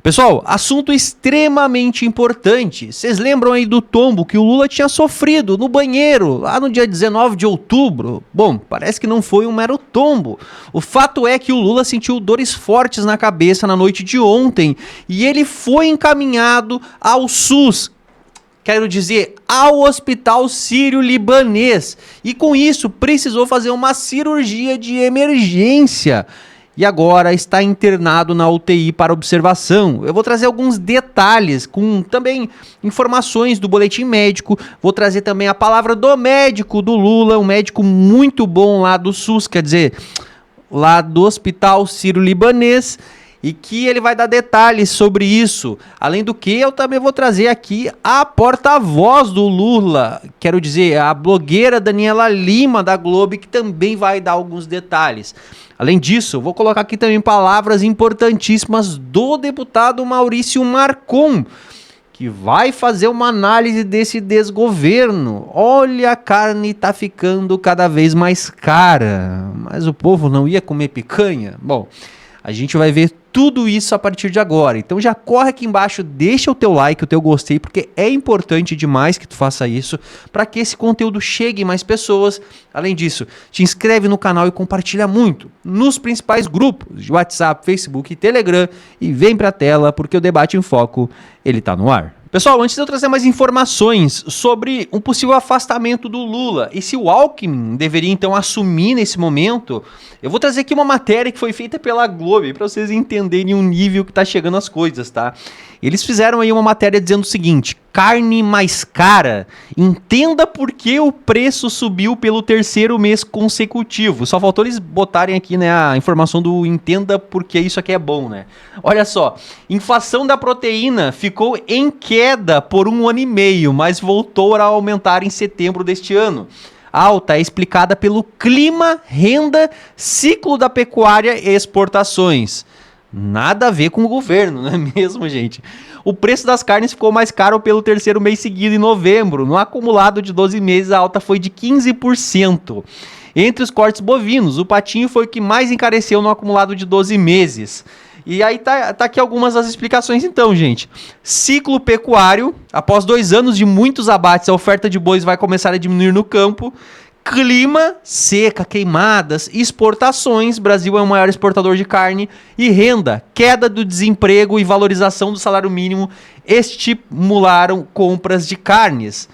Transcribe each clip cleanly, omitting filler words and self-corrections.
Pessoal, assunto extremamente importante. Vocês lembram aí do tombo que o Lula tinha sofrido no banheiro lá no dia 19 de outubro? Bom, parece que não foi um mero tombo. O fato é que o Lula sentiu dores fortes na cabeça na noite de ontem e ele foi encaminhado ao SUS. Quero dizer, ao Hospital Sírio-Libanês. E com isso precisou fazer uma cirurgia de emergência. E agora está internado na UTI para observação. Eu vou trazer alguns detalhes, com também informações do boletim médico. Vou trazer também a palavra do médico do Lula, um médico muito bom lá do SUS, quer dizer, lá do Hospital Sírio-Libanês, e que ele vai dar detalhes sobre isso. Além do que, eu também vou trazer aqui a porta-voz do Lula, quero dizer, a blogueira Daniela Lima da Globo, que também vai dar alguns detalhes. Além disso, vou colocar aqui também palavras importantíssimas do deputado Maurício Marcon, que vai fazer uma análise desse desgoverno. Olha, a carne tá ficando cada vez mais cara, mas o povo não ia comer picanha? Bom, a gente vai ver tudo isso a partir de agora. Então já corre aqui embaixo, deixa o teu like, o teu gostei, porque é importante demais que tu faça isso para que esse conteúdo chegue em mais pessoas. Além disso, te inscreve no canal e compartilha muito nos principais grupos de WhatsApp, Facebook e Telegram e vem pra tela porque o Debate em Foco, ele tá no ar. Pessoal, antes de eu trazer mais informações sobre um possível afastamento do Lula e se o Alckmin deveria então assumir nesse momento, eu vou trazer aqui uma matéria que foi feita pela Globo para vocês entenderem o nível que tá chegando as coisas, tá? Eles fizeram aí uma matéria dizendo o seguinte: carne mais cara, entenda por que o preço subiu pelo terceiro mês consecutivo. Só faltou eles botarem aqui, né, a informação do entenda por que isso aqui é bom, né? Olha só, inflação da proteína ficou em queda por 1 ano e meio, mas voltou a aumentar em setembro deste ano. Alta é explicada pelo clima, renda, ciclo da pecuária e exportações. Nada a ver com o governo, não é mesmo, gente? O preço das carnes ficou mais caro pelo terceiro mês seguido, em novembro. No acumulado de 12 meses, a alta foi de 15%. Entre os cortes bovinos, o patinho foi o que mais encareceu no acumulado de 12 meses. E aí tá aqui algumas das explicações então, gente. Ciclo pecuário. Após 2 anos de muitos abates, a oferta de bois vai começar a diminuir no campo. Clima, seca, queimadas, exportações, Brasil é o maior exportador de carne, e renda, queda do desemprego e valorização do salário mínimo estimularam compras de carnes.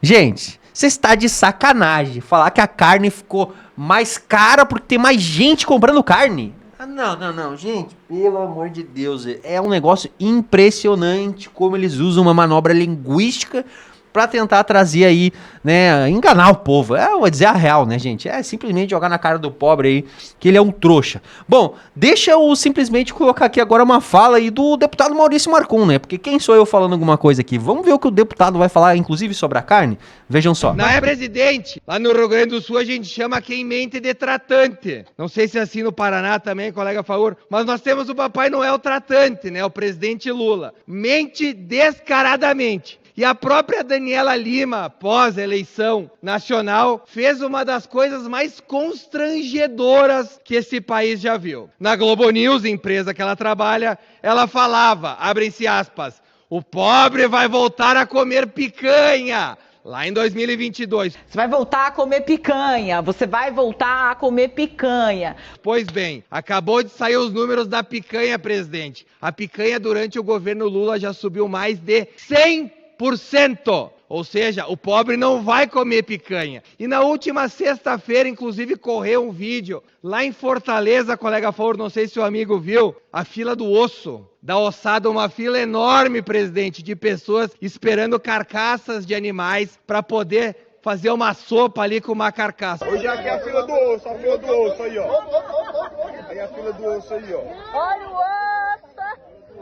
Gente, você está de sacanagem falar que a carne ficou mais cara porque tem mais gente comprando carne? Ah, não, gente, pelo amor de Deus, é um negócio impressionante como eles usam uma manobra linguística pra tentar trazer aí, né, enganar o povo. Eu vou dizer a real, né, gente? É simplesmente jogar na cara do pobre aí que ele é um trouxa. Bom, deixa eu simplesmente colocar aqui agora uma fala aí do deputado Maurício Marcon, né? Porque quem sou eu falando alguma coisa aqui? Vamos ver o que o deputado vai falar, inclusive sobre a carne? Vejam só. Não é, presidente? Lá no Rio Grande do Sul a gente chama quem mente de tratante. Não sei se é assim no Paraná também, colega Faur, mas nós temos o Papai Noel tratante, né? O presidente Lula. Mente descaradamente. E a própria Daniela Lima, pós-eleição nacional, fez uma das coisas mais constrangedoras que esse país já viu. Na Globo News, empresa que ela trabalha, ela falava, abrem-se aspas, o pobre vai voltar a comer picanha. Lá em 2022. Você vai voltar a comer picanha, você vai voltar a comer picanha. Pois bem, acabou de sair os números da picanha, presidente. A picanha durante o governo Lula já subiu mais de 100%. Ou seja, o pobre não vai comer picanha. E na última sexta-feira, inclusive, correu um vídeo lá em Fortaleza, colega Faur, não sei se o amigo viu, a fila do osso. Da ossada, uma fila enorme, presidente, de pessoas esperando carcaças de animais para poder fazer uma sopa ali com uma carcaça. Hoje aqui é a fila do osso aí, ó. Aí a fila do osso aí, ó. Olha o osso!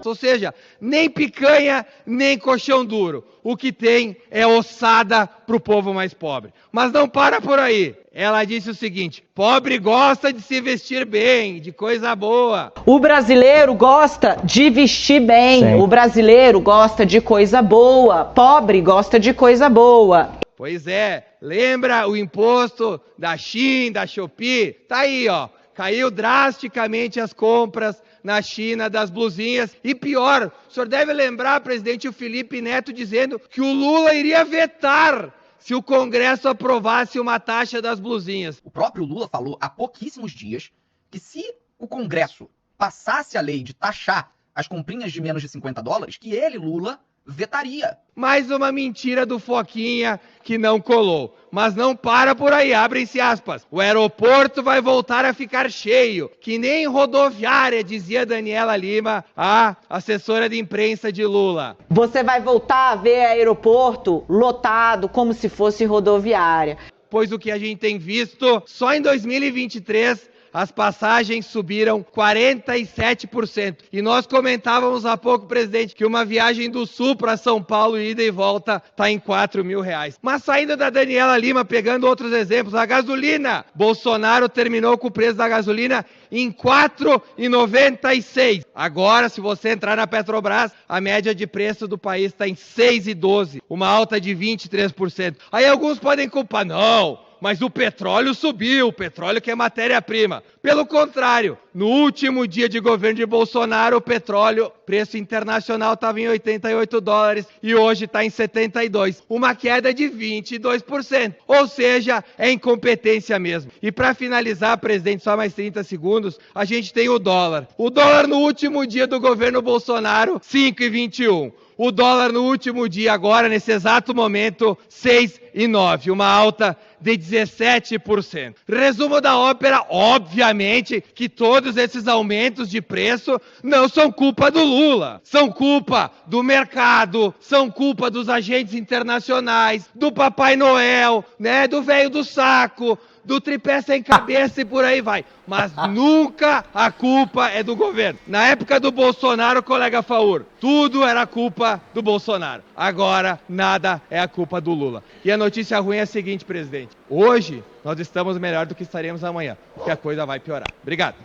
Ou seja, nem picanha, nem colchão duro. O que tem é ossada pro povo mais pobre. Mas não para por aí. Ela disse o seguinte: pobre gosta de se vestir bem, de coisa boa. O brasileiro gosta de vestir bem, Sim. O brasileiro gosta de coisa boa, pobre gosta de coisa boa. Pois é, lembra o imposto da Shein, da Shopee? Tá aí, ó. Caiu drasticamente as compras na China das blusinhas. E pior, o senhor deve lembrar, presidente, o Felipe Neto dizendo que o Lula iria vetar se o Congresso aprovasse uma taxa das blusinhas. O próprio Lula falou há pouquíssimos dias que se o Congresso passasse a lei de taxar as comprinhas de menos de $50, que ele, Lula, vetaria. Mais uma mentira do Foquinha que não colou. Mas não para por aí, abrem-se aspas. O aeroporto vai voltar a ficar cheio, que nem rodoviária, dizia Daniela Lima, a assessora de imprensa de Lula. Você vai voltar a ver aeroporto lotado como se fosse rodoviária. Pois o que a gente tem visto, só em 2023, as passagens subiram 47%. E nós comentávamos há pouco, presidente, que uma viagem do Sul para São Paulo, ida e volta, está em R$4.000. Mas saindo da Daniela Lima, pegando outros exemplos, a gasolina. Bolsonaro terminou com o preço da gasolina em R$4,96. Agora, se você entrar na Petrobras, a média de preço do país está em R$6,12, uma alta de 23%. Aí alguns podem culpar, não, mas o petróleo subiu, o petróleo que é matéria-prima. Pelo contrário, no último dia de governo de Bolsonaro, o petróleo, preço internacional, estava em $88 e hoje está em 72. Uma queda de 22%. Ou seja, é incompetência mesmo. E para finalizar, presidente, só mais 30 segundos, a gente tem o dólar. O dólar no último dia do governo Bolsonaro, 5,21. O dólar no último dia agora, nesse exato momento, 6,9. Uma alta de 17%. Resumo da ópera, obviamente, que todos esses aumentos de preço não são culpa do Lula. São culpa do mercado, são culpa dos agentes internacionais, do Papai Noel, né, do velho do saco, do tripé sem cabeça e por aí vai. Mas nunca a culpa é do governo. Na época do Bolsonaro, colega Faur, tudo era culpa do Bolsonaro. Agora, nada é a culpa do Lula. E a notícia ruim é a seguinte, presidente. Hoje, nós estamos melhor do que estaremos amanhã, porque a coisa vai piorar. Obrigado.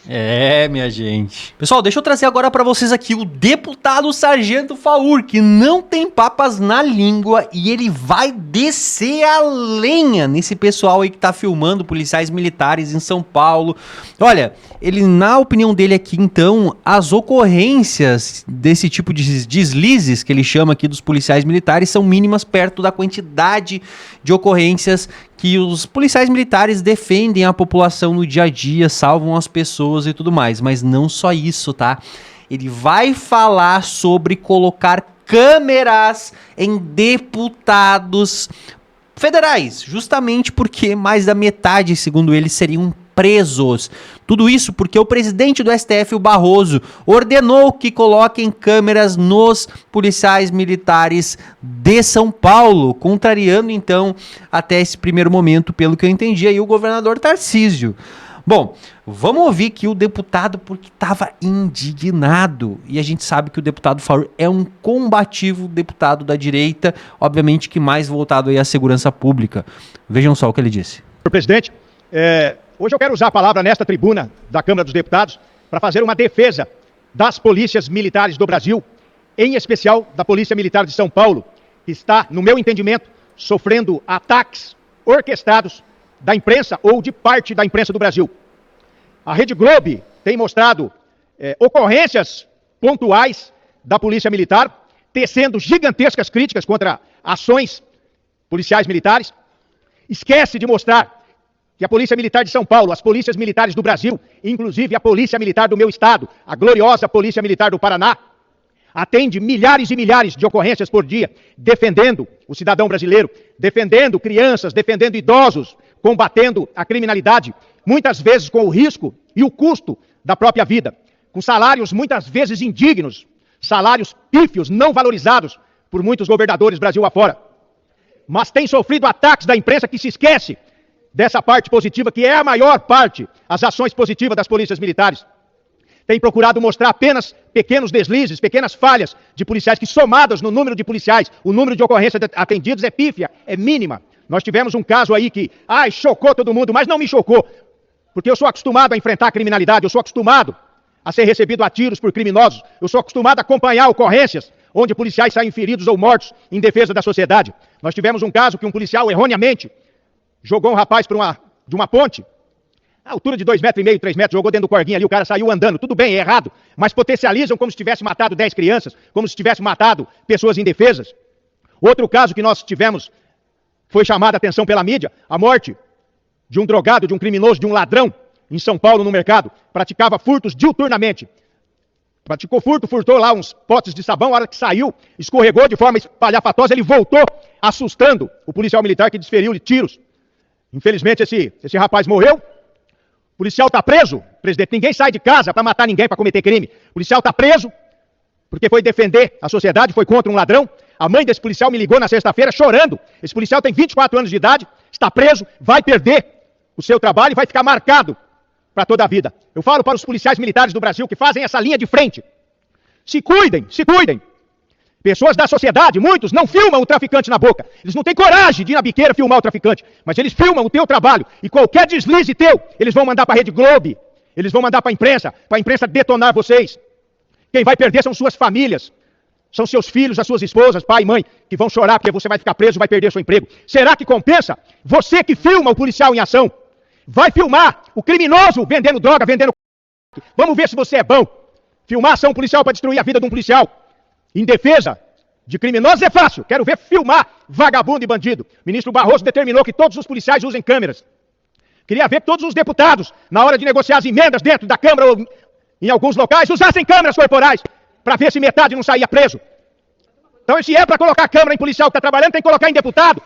É, minha gente. Pessoal, deixa eu trazer agora pra vocês aqui o deputado Sargento Faur, que não tem papas na língua e ele vai descer a lenha nesse pessoal aí que tá filmando policiais militares em São Paulo. Olha, ele, na opinião dele aqui, então, as ocorrências desse tipo de deslizes que ele chama aqui dos policiais militares são mínimas perto da quantidade de ocorrências que os policiais militares defendem a população no dia a dia, salvam as pessoas e tudo mais. Mas não só isso, tá? Ele vai falar sobre colocar câmeras em deputados federais, justamente porque mais da metade, segundo ele, seriam presos. Tudo isso porque o presidente do STF, o Barroso, ordenou que coloquem câmeras nos policiais militares de São Paulo, contrariando então, até esse primeiro momento, pelo que eu entendi, aí o governador Tarcísio. Bom, vamos ouvir aqui o deputado porque estava indignado. E a gente sabe que o deputado Faur é um combativo deputado da direita, obviamente que mais voltado aí à segurança pública. Vejam só o que ele disse. Senhor presidente, hoje eu quero usar a palavra nesta tribuna da Câmara dos Deputados para fazer uma defesa das polícias militares do Brasil, em especial da Polícia Militar de São Paulo, que está, no meu entendimento, sofrendo ataques orquestrados da imprensa ou de parte da imprensa do Brasil. A Rede Globo tem mostrado ocorrências pontuais da Polícia Militar, tecendo gigantescas críticas contra ações policiais militares. Esquece de mostrar que a Polícia Militar de São Paulo, as polícias militares do Brasil, inclusive a Polícia Militar do meu estado, a gloriosa Polícia Militar do Paraná, atende milhares e milhares de ocorrências por dia, defendendo o cidadão brasileiro, defendendo crianças, defendendo idosos, combatendo a criminalidade, muitas vezes com o risco e o custo da própria vida, com salários muitas vezes indignos, salários pífios, não valorizados por muitos governadores Brasil afora. Mas tem sofrido ataques da imprensa que se esquece dessa parte positiva, que é a maior parte, as ações positivas das polícias militares. Tem procurado mostrar apenas pequenos deslizes, pequenas falhas de policiais que, somadas no número de policiais, o número de ocorrências atendidas é pífia, é mínima. Nós tivemos um caso aí que, chocou todo mundo, mas não me chocou, porque eu sou acostumado a enfrentar a criminalidade, eu sou acostumado a ser recebido a tiros por criminosos, eu sou acostumado a acompanhar ocorrências onde policiais saem feridos ou mortos em defesa da sociedade. Nós tivemos um caso que um policial, erroneamente, jogou um rapaz de uma ponte, A altura de 2,5 metros, 3 metros, jogou dentro do corguinho ali, o cara saiu andando, tudo bem, é errado, mas potencializam como se tivesse matado 10 crianças, como se tivesse matado pessoas indefesas. Outro caso que nós tivemos, foi chamada a atenção pela mídia, a morte de um drogado, de um criminoso, de um ladrão, em São Paulo, no mercado, praticava furtos diuturnamente. Praticou furto, furtou lá uns potes de sabão, a hora que saiu, escorregou de forma espalhafatosa, ele voltou, assustando o policial militar que desferiu-lhe tiros. Infelizmente, esse rapaz morreu. O policial está preso, presidente. Ninguém sai de casa para matar ninguém, para cometer crime. O policial está preso porque foi defender a sociedade, foi contra um ladrão. A mãe desse policial me ligou na sexta-feira chorando. Esse policial tem 24 anos de idade, está preso, vai perder o seu trabalho e vai ficar marcado para toda a vida. Eu falo para os policiais militares do Brasil que fazem essa linha de frente. Se cuidem, se cuidem. Pessoas da sociedade, muitos, não filmam o traficante na boca. Eles não têm coragem de ir na biqueira filmar o traficante. Mas eles filmam o teu trabalho. E qualquer deslize teu, eles vão mandar para a Rede Globo. Eles vão mandar para a imprensa detonar vocês. Quem vai perder são suas famílias. São seus filhos, as suas esposas, pai e mãe, que vão chorar porque você vai ficar preso, vai perder seu emprego. Será que compensa? Você que filma o policial em ação, vai filmar o criminoso vendendo droga, vendendo... Vamos ver se você é bom. Filmar ação policial para destruir a vida de um policial em defesa de criminosos é fácil. Quero ver filmar vagabundo e bandido. O ministro Barroso determinou que todos os policiais usem câmeras. Queria ver que todos os deputados, na hora de negociar as emendas dentro da Câmara ou em alguns locais, usassem câmeras corporais para ver se metade não saía preso. Então, se é para colocar câmera em policial que está trabalhando, tem que colocar em deputado,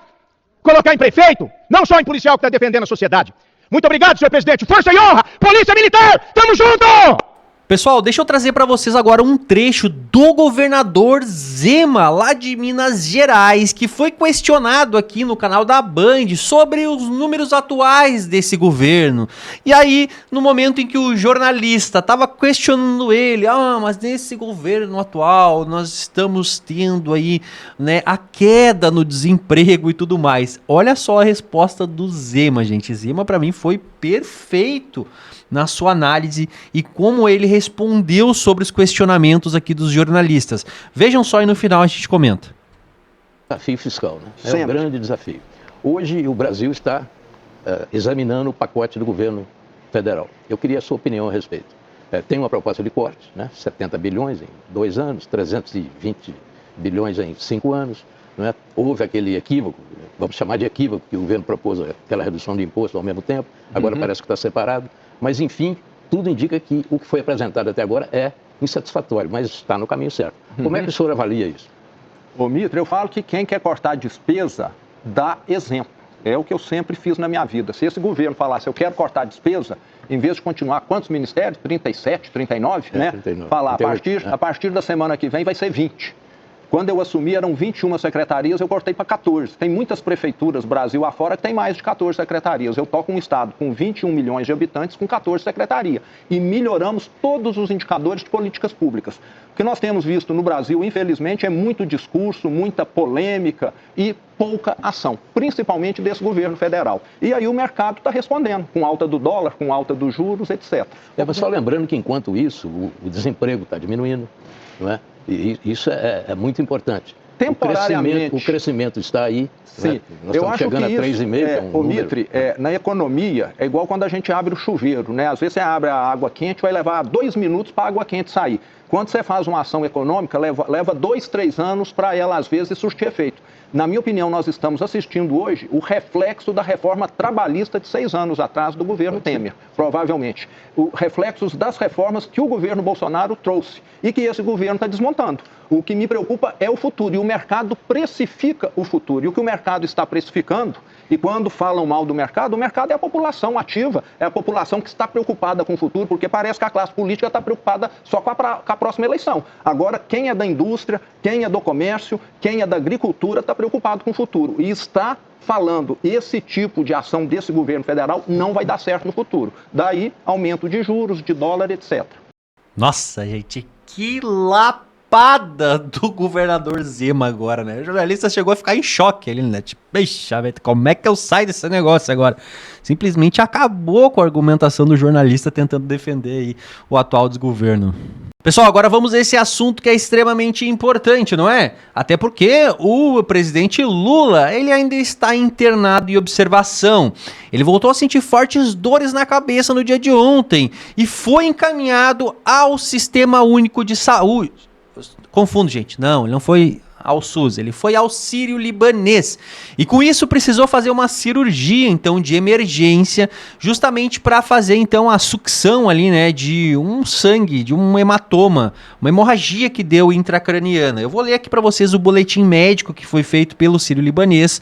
colocar em prefeito, não só em policial que está defendendo a sociedade. Muito obrigado, senhor presidente. Força e honra! Polícia Militar! Tamo junto! Pessoal, deixa eu trazer para vocês agora um trecho do governador Zema, lá de Minas Gerais, que foi questionado aqui no canal da Band sobre os números atuais desse governo. E aí, no momento em que o jornalista estava questionando ele, mas nesse governo atual nós estamos tendo aí, né, a queda no desemprego e tudo mais. Olha só a resposta do Zema, gente. Zema, para mim, foi perfeito na sua análise e como ele respondeu sobre os questionamentos aqui dos jornalistas. Vejam só e no final a gente comenta. Desafio fiscal, né? É um grande desafio. Hoje o Brasil está examinando o pacote do governo federal. Eu queria a sua opinião a respeito. Tem uma proposta de corte, né? 70 bilhões em 2 anos, 320 bilhões em 5 anos. Não é? Houve aquele equívoco, vamos chamar de equívoco, que o governo propôs aquela redução de imposto ao mesmo tempo, agora parece que está separado. Mas, enfim, tudo indica que o que foi apresentado até agora é insatisfatório, mas está no caminho certo. Como é que o senhor avalia isso? Ô, Mitra, eu falo que quem quer cortar despesa dá exemplo. É o que eu sempre fiz na minha vida. Se esse governo falasse, eu quero cortar despesa, em vez de continuar quantos ministérios? 37, 39, né? 39. Falar, 38, a partir da semana que vem vai ser 20. Quando eu assumi, eram 21 secretarias, eu cortei para 14. Tem muitas prefeituras, Brasil afora, que tem mais de 14 secretarias. Eu toco um estado com 21 milhões de habitantes, com 14 secretarias. E melhoramos todos os indicadores de políticas públicas. O que nós temos visto no Brasil, infelizmente, é muito discurso, muita polêmica e pouca ação, principalmente desse governo federal. E aí o mercado está respondendo, com alta do dólar, com alta dos juros, etc. Mas só lembrando que, enquanto isso, o desemprego está diminuindo, não é? E isso é muito importante. Temporariamente. O crescimento está aí. Sim. Né? Nós estamos chegando a 3,5. Mitri, na economia, é igual quando a gente abre o chuveiro, né? Às vezes você abre a água quente, vai levar 2 minutos para a água quente sair. Quando você faz uma ação econômica, leva 2, 3 anos para ela, às vezes, surtir efeito. Na minha opinião, nós estamos assistindo hoje o reflexo da reforma trabalhista de 6 anos atrás do governo Temer, provavelmente. Reflexos das reformas que o governo Bolsonaro trouxe e que esse governo está desmontando. O que me preocupa é o futuro, e o mercado precifica o futuro. E o que o mercado está precificando, e quando falam mal do mercado é a população ativa, é a população que está preocupada com o futuro, porque parece que a classe política está preocupada só com a próxima eleição. Agora, quem é da indústria, quem é do comércio, quem é da agricultura está preocupado com o futuro e está falando esse tipo de ação desse governo federal não vai dar certo no futuro. Daí, aumento de juros, de dólar, etc. Nossa, gente, que lapada do governador Zema agora, né? O jornalista chegou a ficar em choque ali, né? Tipo, bicha, como é que eu saio desse negócio agora? Simplesmente acabou com a argumentação do jornalista tentando defender aí o atual desgoverno. Pessoal, agora vamos a esse assunto que é extremamente importante, não é? Até porque o presidente Lula, ele ainda está internado em observação. Ele voltou a sentir fortes dores na cabeça no dia de ontem e foi encaminhado ao Sistema Único de Saúde. Confundo, gente. Não, ele não foi ao SUS, ele foi ao Sírio-Libanês. E com isso precisou fazer uma cirurgia, então, de emergência, justamente para fazer, então, a sucção ali, né, de um sangue, de um hematoma, uma hemorragia que deu intracraniana. Eu vou ler aqui para vocês o boletim médico que foi feito pelo Sírio-Libanês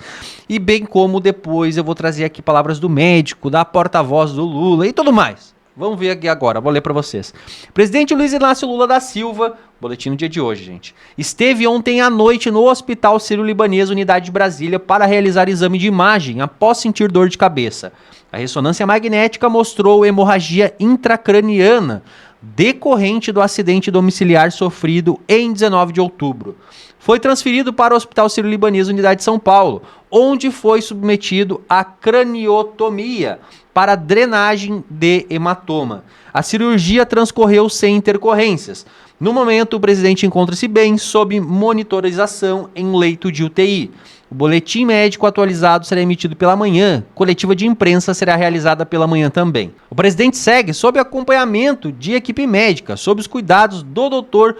e bem como depois eu vou trazer aqui palavras do médico, da porta-voz do Lula e tudo mais. Vamos ver aqui agora, vou ler para vocês. Presidente Luiz Inácio Lula da Silva, boletim no dia de hoje, gente, esteve ontem à noite no Hospital Sírio-Libanês, unidade de Brasília, para realizar exame de imagem após sentir dor de cabeça. A ressonância magnética mostrou hemorragia intracraniana decorrente do acidente domiciliar sofrido em 19 de outubro. Foi transferido para o Hospital Sírio-Libanês, unidade de São Paulo, onde foi submetido à craniotomia para drenagem de hematoma. A cirurgia transcorreu sem intercorrências. No momento, o presidente encontra-se bem, sob monitorização em leito de UTI. O boletim médico atualizado será emitido pela manhã. Coletiva de imprensa será realizada pela manhã também. O presidente segue sob acompanhamento de equipe médica, sob os cuidados do doutor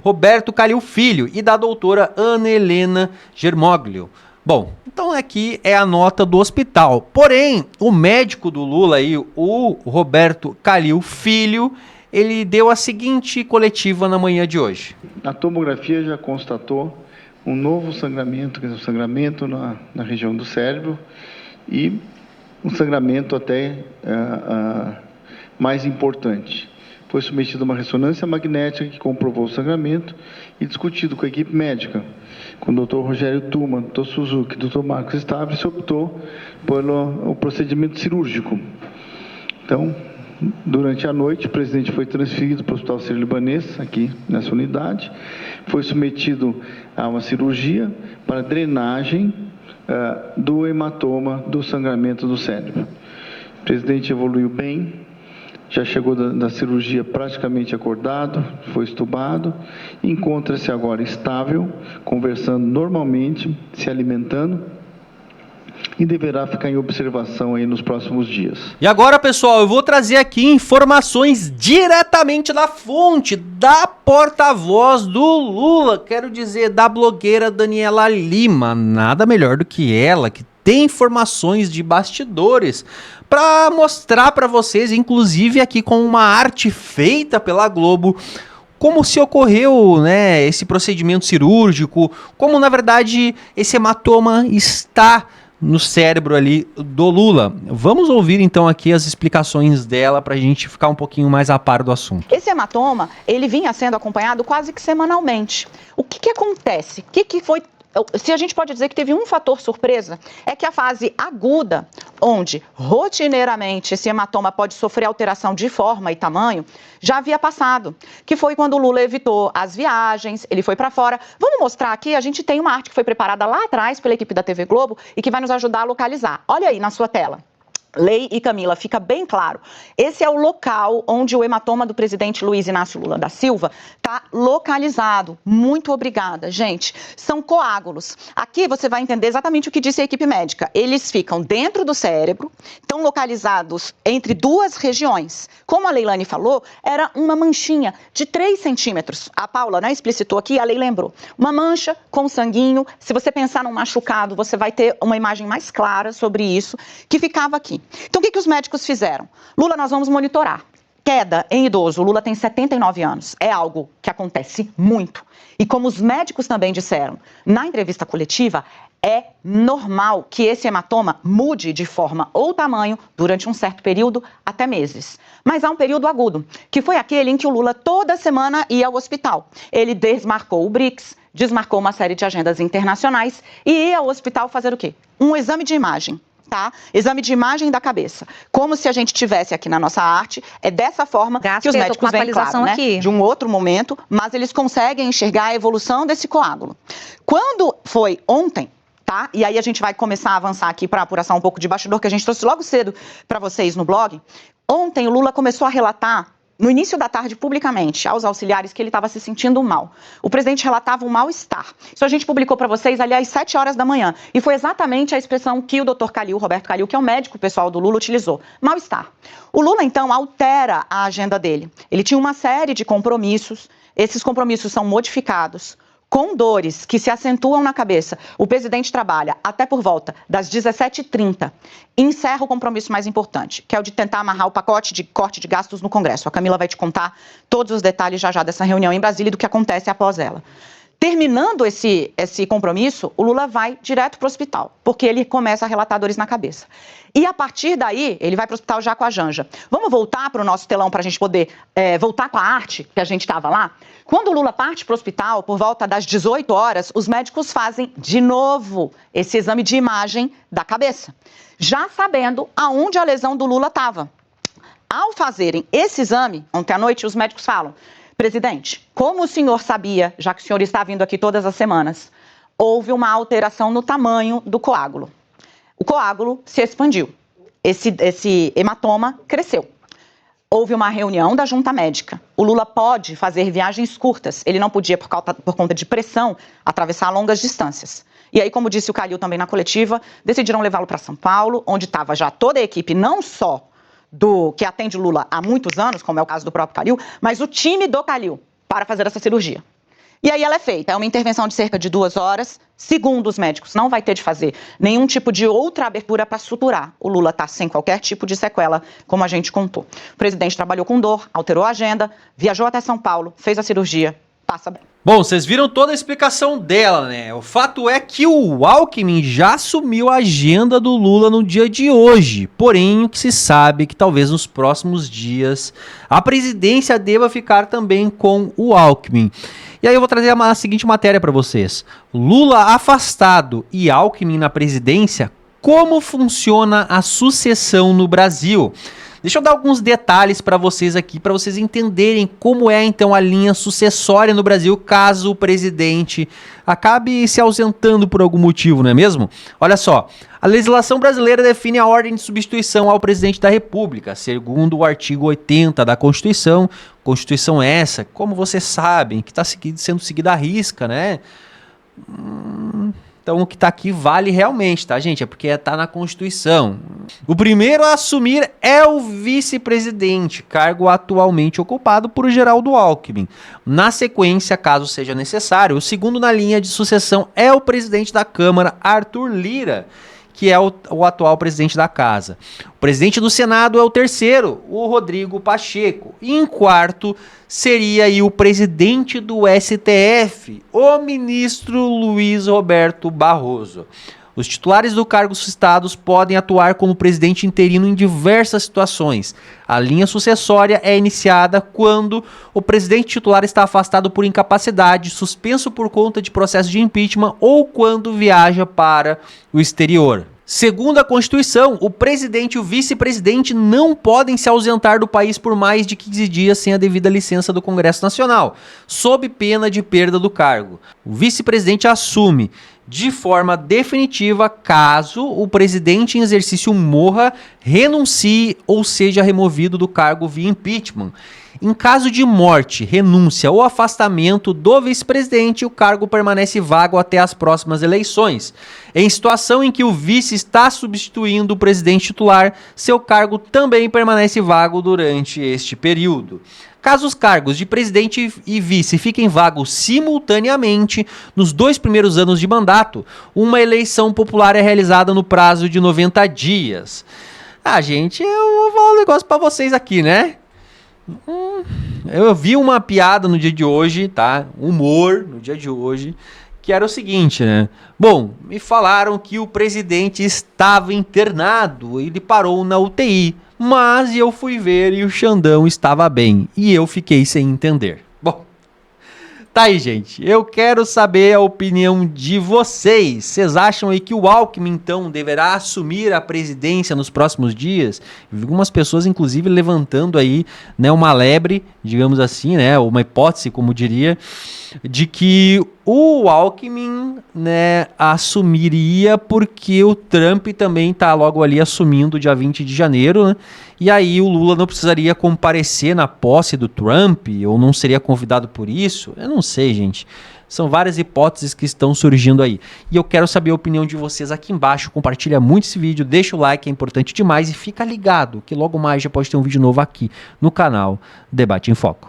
Roberto Calil Filho e da doutora Ana Helena Germoglio. Bom, então aqui é a nota do hospital. Porém, o médico do Lula aí, o Roberto Calil Filho, ele deu a seguinte coletiva na manhã de hoje. A tomografia já constatou um novo sangramento, quer dizer, um sangramento na região do cérebro e um sangramento até mais importante. Foi submetido a uma ressonância magnética que comprovou o sangramento e discutido com a equipe médica, com o Dr. Rogério Tuma, Dr. Suzuki, Dr. Marcos Stavre, se optou pelo procedimento cirúrgico. Então, durante a noite, o presidente foi transferido para o Hospital Sírio-Libanês, aqui nessa unidade, foi submetido a uma cirurgia para drenagem do hematoma do sangramento do cérebro. O presidente evoluiu bem, já chegou da cirurgia praticamente acordado, foi estubado, encontra-se agora estável, conversando normalmente, se alimentando e deverá ficar em observação aí nos próximos dias. E agora, pessoal, eu vou trazer aqui informações diretamente da fonte, da porta-voz do Lula, quero dizer, da blogueira Daniela Lima, nada melhor do que ela, que tem informações de bastidores para mostrar para vocês, inclusive aqui com uma arte feita pela Globo, como se ocorreu, né, esse procedimento cirúrgico, como na verdade esse hematoma está no cérebro ali do Lula. Vamos ouvir então aqui as explicações dela para a gente ficar um pouquinho mais a par do assunto. Esse hematoma, ele vinha sendo acompanhado quase que semanalmente. O que acontece? O que foi... Se a gente pode dizer que teve um fator surpresa, é que a fase aguda, onde rotineiramente esse hematoma pode sofrer alteração de forma e tamanho, já havia passado, que foi quando o Lula evitou as viagens, ele foi para fora. Vamos mostrar aqui, a gente tem uma arte que foi preparada lá atrás pela equipe da TV Globo e que vai nos ajudar a localizar. Olha aí na sua tela. Lei e Camila, fica bem claro. Esse é o local onde o hematoma do presidente Luiz Inácio Lula da Silva está localizado. Muito obrigada, gente. São coágulos. Aqui você vai entender exatamente o que disse a equipe médica. Eles ficam dentro do cérebro, estão localizados entre duas regiões. Como a Leilane falou, era uma manchinha de 3 centímetros. A Paula, né, explicitou aqui, a Lei lembrou. Uma mancha com sanguinho. Se você pensar num machucado, você vai ter uma imagem mais clara sobre isso, que ficava aqui. Então, o que os médicos fizeram? Lula, nós vamos monitorar. Queda em idoso, o Lula tem 79 anos, é algo que acontece muito. E como os médicos também disseram, na entrevista coletiva, é normal que esse hematoma mude de forma ou tamanho durante um certo período, até meses. Mas há um período agudo, que foi aquele em que o Lula toda semana ia ao hospital. Ele desmarcou o BRICS, desmarcou uma série de agendas internacionais e ia ao hospital fazer o quê? Um exame de imagem. Tá? Exame de imagem da cabeça. Como se a gente tivesse aqui na nossa arte, é dessa forma que os médicos veem, claro, né? De um outro momento, mas eles conseguem enxergar a evolução desse coágulo. Quando foi ontem, tá? E aí a gente vai começar a avançar aqui para apuração um pouco de bastidor, que a gente trouxe logo cedo para vocês no blog. Ontem o Lula começou a relatar no início da tarde, publicamente, aos auxiliares, que ele estava se sentindo mal. O presidente relatava um mal-estar. Isso a gente publicou para vocês, aliás, às 7 horas da manhã. E foi exatamente a expressão que o Dr. Calil, Roberto Calil, que é o médico pessoal do Lula, utilizou. Mal-estar. O Lula, então, altera a agenda dele. Ele tinha uma série de compromissos. Esses compromissos são modificados. Com dores que se acentuam na cabeça, o presidente trabalha até por volta das 17h30. Encerra o compromisso mais importante, que é o de tentar amarrar o pacote de corte de gastos no Congresso. A Camila vai te contar todos os detalhes já dessa reunião em Brasília e do que acontece após ela. Terminando esse compromisso, o Lula vai direto para o hospital, porque ele começa a relatar dores na cabeça. E a partir daí, ele vai para o hospital já com a Janja. Vamos voltar para o nosso telão para a gente poder voltar com a arte, que a gente estava lá? Quando o Lula parte para o hospital, por volta das 18 horas, os médicos fazem de novo esse exame de imagem da cabeça, já sabendo aonde a lesão do Lula estava. Ao fazerem esse exame, ontem à noite, os médicos falam: presidente, como o senhor sabia, já que o senhor está vindo aqui todas as semanas, houve uma alteração no tamanho do coágulo. O coágulo se expandiu, esse hematoma cresceu. Houve uma reunião da junta médica. O Lula pode fazer viagens curtas, ele não podia, por conta de pressão, atravessar longas distâncias. E aí, como disse o Calil também na coletiva, decidiram levá-lo para São Paulo, onde estava já toda a equipe, não só do que atende o Lula há muitos anos, como é o caso do próprio Calil, mas o time do Calil para fazer essa cirurgia. E aí ela é feita, é uma intervenção de cerca de 2 horas, segundo os médicos, não vai ter de fazer nenhum tipo de outra abertura para suturar. O Lula está sem qualquer tipo de sequela, como a gente contou. O presidente trabalhou com dor, alterou a agenda, viajou até São Paulo, fez a cirurgia, passa bem. Bom, vocês viram toda a explicação dela, né? O fato é que o Alckmin já assumiu a agenda do Lula no dia de hoje. Porém, o que se sabe é que talvez nos próximos dias a presidência deva ficar também com o Alckmin. E aí eu vou trazer a seguinte matéria para vocês. Lula afastado e Alckmin na presidência, como funciona a sucessão no Brasil? Deixa eu dar alguns detalhes para vocês aqui, para vocês entenderem como é então a linha sucessória no Brasil, caso o presidente acabe se ausentando por algum motivo, não é mesmo? Olha só, a legislação brasileira define a ordem de substituição ao presidente da República, segundo o artigo 80 da Constituição. Constituição essa, como vocês sabem, que está sendo seguida à risca, né? Então o que está aqui vale realmente, tá, gente? É porque está na Constituição. O primeiro a assumir é o vice-presidente, cargo atualmente ocupado por Geraldo Alckmin. Na sequência, caso seja necessário, o segundo na linha de sucessão é o presidente da Câmara, Arthur Lira, que é o atual presidente da casa. O presidente do Senado é o terceiro, o Rodrigo Pacheco. E em quarto seria aí o presidente do STF, o ministro Luiz Roberto Barroso. Os titulares do cargo suscitados podem atuar como presidente interino em diversas situações. A linha sucessória é iniciada quando o presidente titular está afastado por incapacidade, suspenso por conta de processo de impeachment ou quando viaja para o exterior. Segundo a Constituição, o presidente e o vice-presidente não podem se ausentar do país por mais de 15 dias sem a devida licença do Congresso Nacional, sob pena de perda do cargo. O vice-presidente assume de forma definitiva caso o presidente em exercício morra, renuncie ou seja removido do cargo via impeachment. Em caso de morte, renúncia ou afastamento do vice-presidente, o cargo permanece vago até as próximas eleições. Em situação em que o vice está substituindo o presidente titular, seu cargo também permanece vago durante este período. Caso os cargos de presidente e vice fiquem vagos simultaneamente nos 2 primeiros anos de mandato, uma eleição popular é realizada no prazo de 90 dias. Gente, eu vou falar um negócio pra vocês aqui, né? Eu vi uma piada no dia de hoje, tá? Humor no dia de hoje, que era o seguinte, né? Bom, me falaram que o presidente estava internado, ele parou na UTI, mas eu fui ver e o Xandão estava bem, e eu fiquei sem entender. Bom, tá aí, gente. Eu quero saber a opinião de vocês. Vocês acham aí que o Alckmin, então, deverá assumir a presidência nos próximos dias? Algumas pessoas, inclusive, levantando aí, né, uma lebre, digamos assim, né, uma hipótese, como diria, de que o Alckmin, né, assumiria porque o Trump também tá logo ali assumindo dia 20 de janeiro, né? E aí o Lula não precisaria comparecer na posse do Trump, ou não seria convidado por isso. Eu não sei, gente. São várias hipóteses que estão surgindo aí. E eu quero saber a opinião de vocês aqui embaixo. Compartilha muito esse vídeo, deixa o like, é importante demais. E fica ligado que logo mais já pode ter um vídeo novo aqui no canal Debate em Foco.